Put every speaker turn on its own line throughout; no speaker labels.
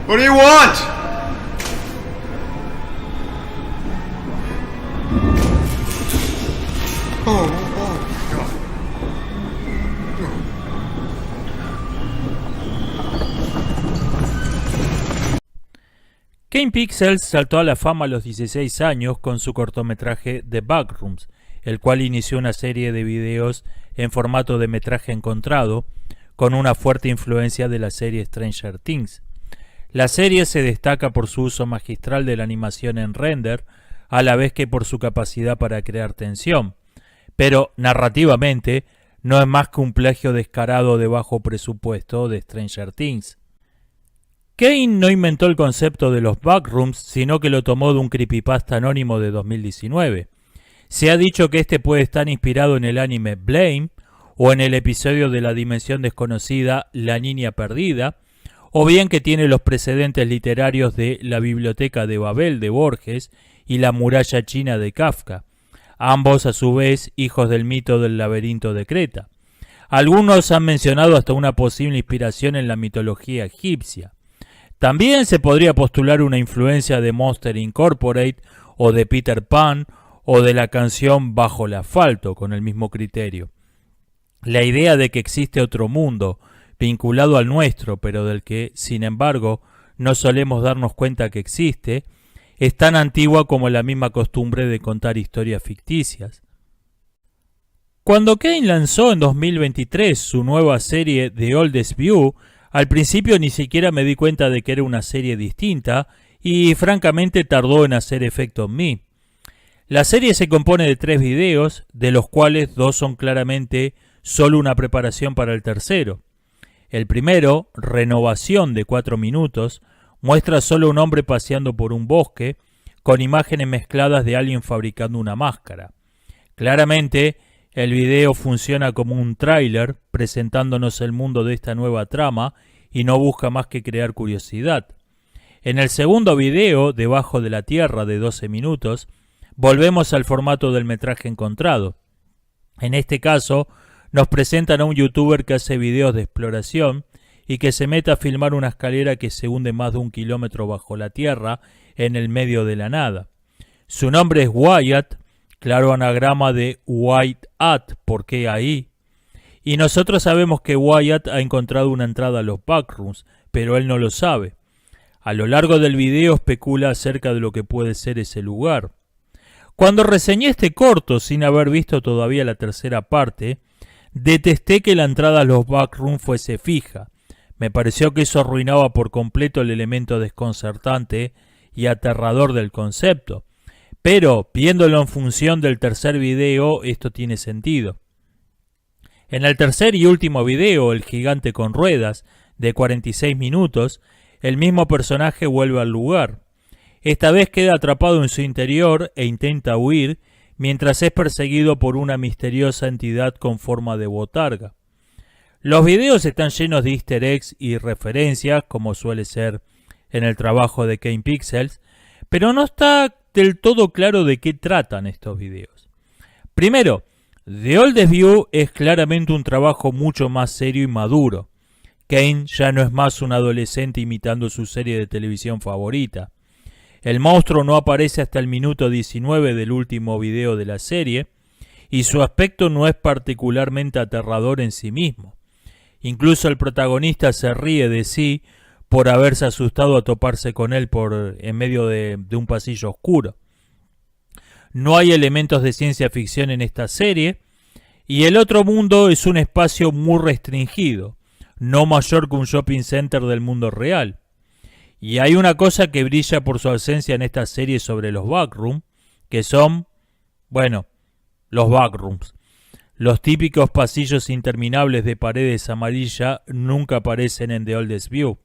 What do you want?
Kane Pixels saltó a la fama a los 16 años con su cortometraje The Backrooms, el cual inició una serie de videos en formato de metraje encontrado, con una fuerte influencia de la serie Stranger Things. La serie se destaca por su uso magistral de la animación en render, a la vez que por su capacidad para crear tensión, pero narrativamente no es más que un plagio descarado de bajo presupuesto de Stranger Things. Kane no inventó el concepto de los backrooms, sino que lo tomó de un creepypasta anónimo de 2019. Se ha dicho que este puede estar inspirado en el anime Blame, o en el episodio de la dimensión desconocida La Niña Perdida, o bien que tiene los precedentes literarios de La Biblioteca de Babel de Borges y La Muralla China de Kafka, ambos a su vez hijos del mito del laberinto de Creta. Algunos han mencionado hasta una posible inspiración en la mitología egipcia. También se podría postular una influencia de Monster Incorporated o de Peter Pan o de la canción Bajo el asfalto, con el mismo criterio. La idea de que existe otro mundo vinculado al nuestro, pero del que, sin embargo, no solemos darnos cuenta que existe, es tan antigua como la misma costumbre de contar historias ficticias. Cuando Kane lanzó en 2023 su nueva serie The Oldest View, al principio ni siquiera me di cuenta de que era una serie distinta y francamente tardó en hacer efecto en mí. La serie se compone de 3 videos, de los cuales 2 son claramente solo una preparación para el tercero. El primero, Renovación, de 4 minutos, muestra solo un hombre paseando por un bosque, con imágenes mezcladas de alguien fabricando una máscara. Claramente, el video funciona como un tráiler, presentándonos el mundo de esta nueva trama, y no busca más que crear curiosidad. En el segundo video, Debajo de la Tierra, de 12 minutos, volvemos al formato del metraje encontrado. En este caso, nos presentan a un youtuber que hace videos de exploración y que se mete a filmar una escalera que se hunde más de 1 kilómetro bajo la tierra en el medio de la nada. Su nombre es Wyatt, claro anagrama de White At, ¿por qué ahí? Y nosotros sabemos que Wyatt ha encontrado una entrada a los backrooms, pero él no lo sabe. A lo largo del video especula acerca de lo que puede ser ese lugar. Cuando reseñé este corto sin haber visto todavía la tercera parte, detesté que la entrada a los backrooms fuese fija. Me pareció que eso arruinaba por completo el elemento desconcertante y aterrador del concepto. Pero, viéndolo en función del tercer video, esto tiene sentido. En el tercer y último video, El gigante con ruedas, de 46 minutos, el mismo personaje vuelve al lugar. Esta vez queda atrapado en su interior e intenta huir, mientras es perseguido por una misteriosa entidad con forma de botarga. Los videos están llenos de easter eggs y referencias, como suele ser en el trabajo de Kane Pixels, pero no está del todo claro de qué tratan estos videos. Primero, The Oldest View es claramente un trabajo mucho más serio y maduro. Kane ya no es más un adolescente imitando su serie de televisión favorita. El monstruo no aparece hasta el minuto 19 del último video de la serie, y su aspecto no es particularmente aterrador en sí mismo. Incluso el protagonista se ríe de sí por haberse asustado a toparse con él en medio de un pasillo oscuro. No hay elementos de ciencia ficción en esta serie, y el otro mundo es un espacio muy restringido, no mayor que un shopping center del mundo real. Y hay una cosa que brilla por su ausencia en esta serie sobre los backrooms, que son, los backrooms. Los típicos pasillos interminables de paredes amarillas nunca aparecen en The Oldest View.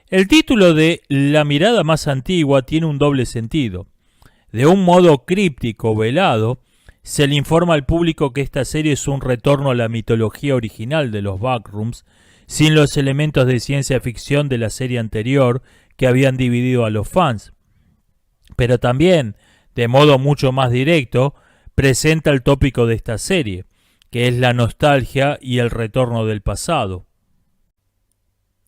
El título de La mirada más antigua tiene un doble sentido. De un modo críptico, velado, se le informa al público que esta serie es un retorno a la mitología original de los backrooms, sin los elementos de ciencia ficción de la serie anterior que habían dividido a los fans. Pero también, de modo mucho más directo, presenta el tópico de esta serie, que es la nostalgia y el retorno del pasado.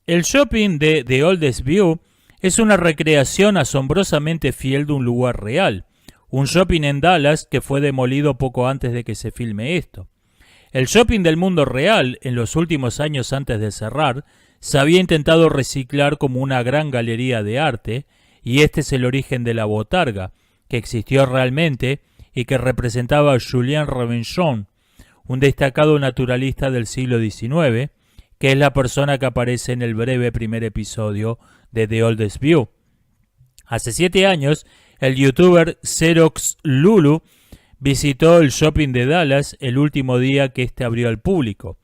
El shopping de The Oldest View es una recreación asombrosamente fiel de un lugar real, un shopping en Dallas que fue demolido poco antes de que se filme esto. El shopping del mundo real, en los últimos años antes de cerrar, se había intentado reciclar como una gran galería de arte, y este es el origen de la botarga, que existió realmente y que representaba a Julien Revenchon, un destacado naturalista del siglo XIX, que es la persona que aparece en el breve primer episodio de The Oldest View. Hace 7 años, el youtuber Xerox Lulu visitó el shopping de Dallas el último día que este abrió al público.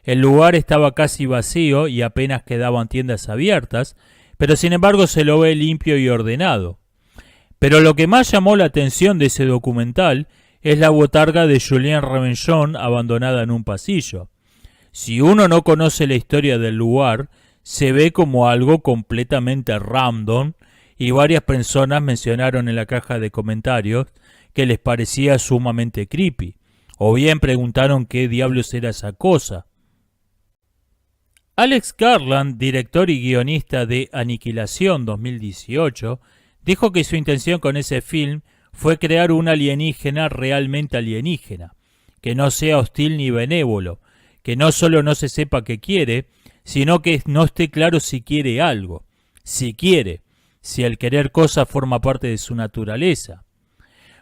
El lugar estaba casi vacío y apenas quedaban tiendas abiertas, pero sin embargo se lo ve limpio y ordenado. Pero lo que más llamó la atención de ese documental es la botarga de Julien Revenchon abandonada en un pasillo. Si uno no conoce la historia del lugar, se ve como algo completamente random, y varias personas mencionaron en la caja de comentarios que les parecía sumamente creepy, o bien preguntaron qué diablos era esa cosa. Alex Garland, director y guionista de Aniquilación 2018, dijo que su intención con ese film fue crear un alienígena realmente alienígena, que no sea hostil ni benévolo, que no solo no se sepa qué quiere, sino que no esté claro si quiere algo, si quiere, si el querer cosas forma parte de su naturaleza.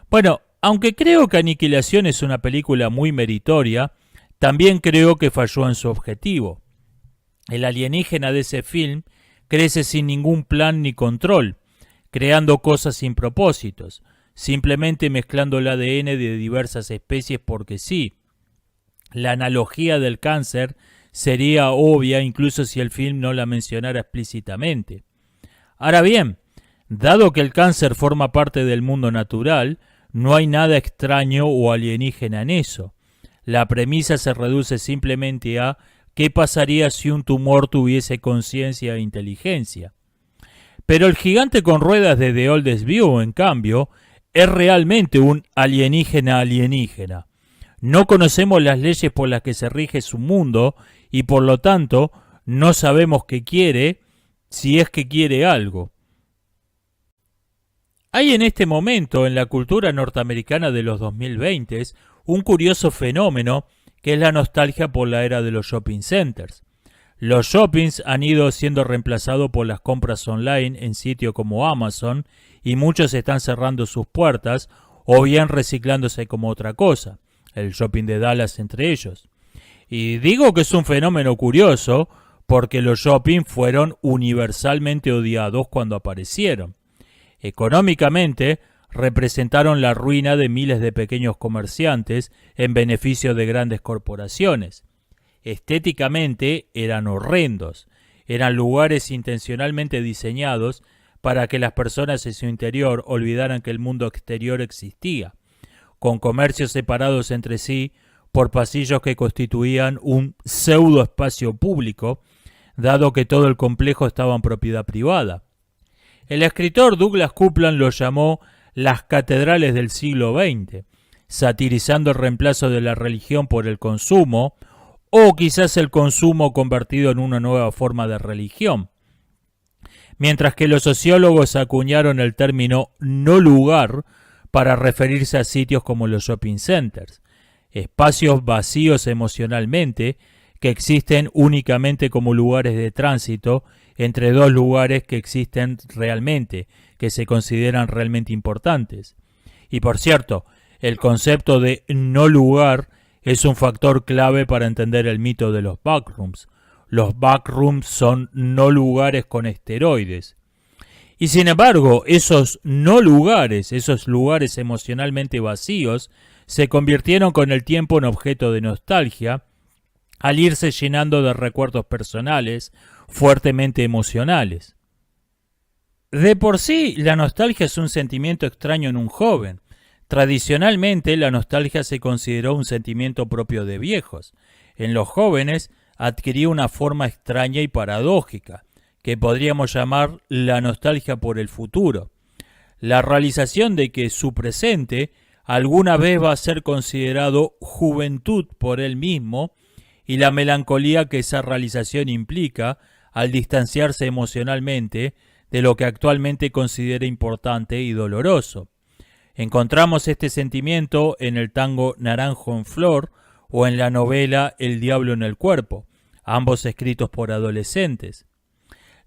Bueno, aunque creo que Aniquilación es una película muy meritoria, también creo que falló en su objetivo. El alienígena de ese film crece sin ningún plan ni control, creando cosas sin propósitos, simplemente mezclando el ADN de diversas especies porque sí. La analogía del cáncer sería obvia incluso si el film no la mencionara explícitamente. Ahora bien, dado que el cáncer forma parte del mundo natural, no hay nada extraño o alienígena en eso. La premisa se reduce simplemente a ¿qué pasaría si un tumor tuviese conciencia e inteligencia? Pero el gigante con ruedas de The Oldest View, en cambio, es realmente un alienígena alienígena. No conocemos las leyes por las que se rige su mundo y por lo tanto no sabemos qué quiere, si es que quiere algo. Hay en este momento en la cultura norteamericana de los 2020 un curioso fenómeno que es la nostalgia por la era de los shopping centers. Los shoppings han ido siendo reemplazados por las compras online en sitios como Amazon y muchos están cerrando sus puertas o bien reciclándose como otra cosa, el shopping de Dallas entre ellos. Y digo que es un fenómeno curioso porque los shopping fueron universalmente odiados cuando aparecieron. Económicamente, representaron la ruina de miles de pequeños comerciantes en beneficio de grandes corporaciones. Estéticamente eran horrendos, eran lugares intencionalmente diseñados para que las personas en su interior olvidaran que el mundo exterior existía, con comercios separados entre sí por pasillos que constituían un pseudo espacio público, dado que todo el complejo estaba en propiedad privada. El escritor Douglas Coupland lo llamó las catedrales del siglo XX, satirizando el reemplazo de la religión por el consumo, o quizás el consumo convertido en una nueva forma de religión. Mientras que los sociólogos acuñaron el término no lugar para referirse a sitios como los shopping centers, espacios vacíos emocionalmente que existen únicamente como lugares de tránsito entre dos lugares que existen realmente, que se consideran realmente importantes. Y por cierto, el concepto de no lugar es un factor clave para entender el mito de los backrooms. Los backrooms son no lugares con esteroides. Y sin embargo, esos no lugares, esos lugares emocionalmente vacíos, se convirtieron con el tiempo en objeto de nostalgia, al irse llenando de recuerdos personales fuertemente emocionales. De por sí, la nostalgia es un sentimiento extraño en un joven. Tradicionalmente, la nostalgia se consideró un sentimiento propio de viejos. En los jóvenes, adquirió una forma extraña y paradójica, que podríamos llamar la nostalgia por el futuro. La realización de que su presente alguna vez va a ser considerado juventud por él mismo, y la melancolía que esa realización implica al distanciarse emocionalmente de lo que actualmente considera importante y doloroso. Encontramos este sentimiento en el tango Naranjo en Flor o en la novela El Diablo en el Cuerpo, ambos escritos por adolescentes.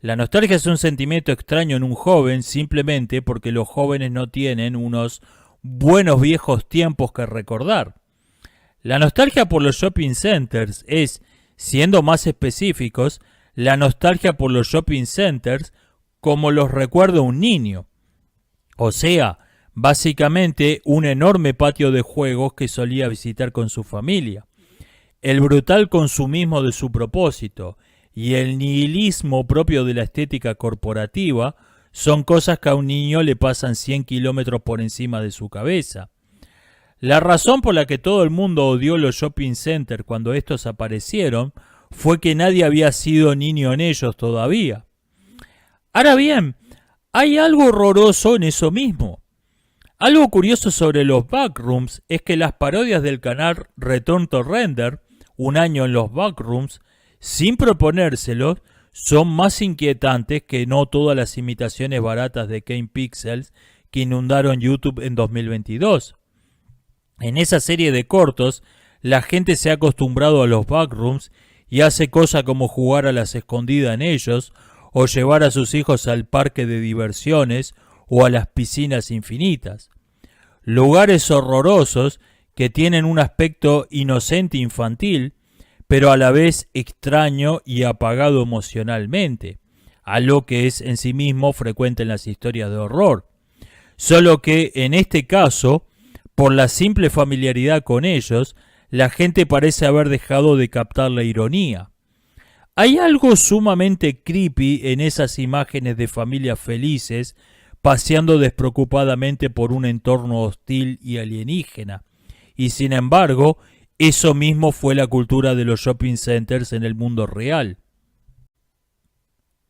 La nostalgia es un sentimiento extraño en un joven simplemente porque los jóvenes no tienen unos buenos viejos tiempos que recordar. La nostalgia por los shopping centers es, siendo más específicos, la nostalgia por los shopping centers como los recuerda un niño. O sea, básicamente un enorme patio de juegos que solía visitar con su familia. El brutal consumismo de su propósito y el nihilismo propio de la estética corporativa son cosas que a un niño le pasan 100 kilómetros por encima de su cabeza. La razón por la que todo el mundo odió los shopping centers cuando estos aparecieron fue que nadie había sido niño en ellos todavía. Ahora bien, hay algo horroroso en eso mismo. Algo curioso sobre los backrooms es que las parodias del canal Return to Render, un año en los backrooms, sin proponérselos, son más inquietantes que no todas las imitaciones baratas de Kane Pixels que inundaron YouTube en 2022. En esa serie de cortos, la gente se ha acostumbrado a los backrooms y hace cosas como jugar a las escondidas en ellos, o llevar a sus hijos al parque de diversiones o a las piscinas infinitas. Lugares horrorosos que tienen un aspecto inocente infantil, pero a la vez extraño y apagado emocionalmente, algo que es en sí mismo frecuente en las historias de horror. Solo que en este caso, por la simple familiaridad con ellos, la gente parece haber dejado de captar la ironía. Hay algo sumamente creepy en esas imágenes de familias felices paseando despreocupadamente por un entorno hostil y alienígena. Y sin embargo, eso mismo fue la cultura de los shopping centers en el mundo real.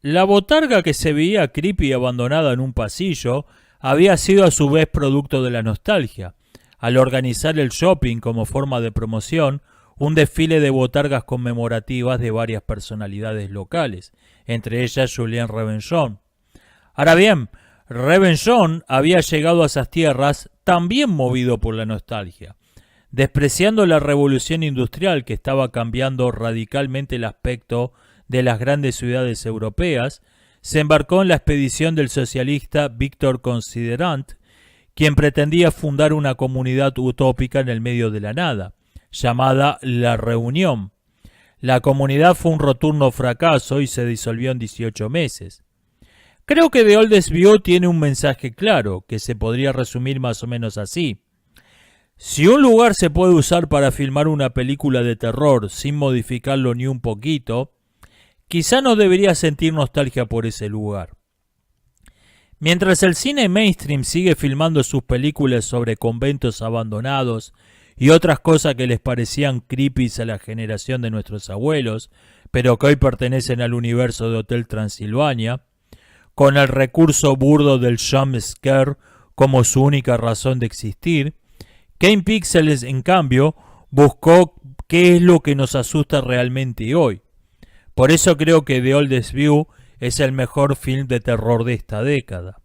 La botarga que se veía creepy y abandonada en un pasillo había sido a su vez producto de la nostalgia. Al organizar el shopping como forma de promoción, un desfile de botargas conmemorativas de varias personalidades locales, entre ellas Julien Revenjon. Ahora bien, Revenjon había llegado a esas tierras también movido por la nostalgia. Despreciando la revolución industrial que estaba cambiando radicalmente el aspecto de las grandes ciudades europeas, se embarcó en la expedición del socialista Victor Considerant, quien pretendía fundar una comunidad utópica en el medio de la nada, llamada La Reunión. La comunidad fue un rotundo fracaso y se disolvió en 18 meses. Creo que The Oldest View tiene un mensaje claro, que se podría resumir más o menos así. Si un lugar se puede usar para filmar una película de terror sin modificarlo ni un poquito, quizá no debería sentir nostalgia por ese lugar. Mientras el cine mainstream sigue filmando sus películas sobre conventos abandonados y otras cosas que les parecían creepy a la generación de nuestros abuelos, pero que hoy pertenecen al universo de Hotel Transilvania, con el recurso burdo del jump scare como su única razón de existir, Kane Pixels, en cambio, buscó qué es lo que nos asusta realmente hoy. Por eso creo que The Oldest View es el mejor film de terror de esta década.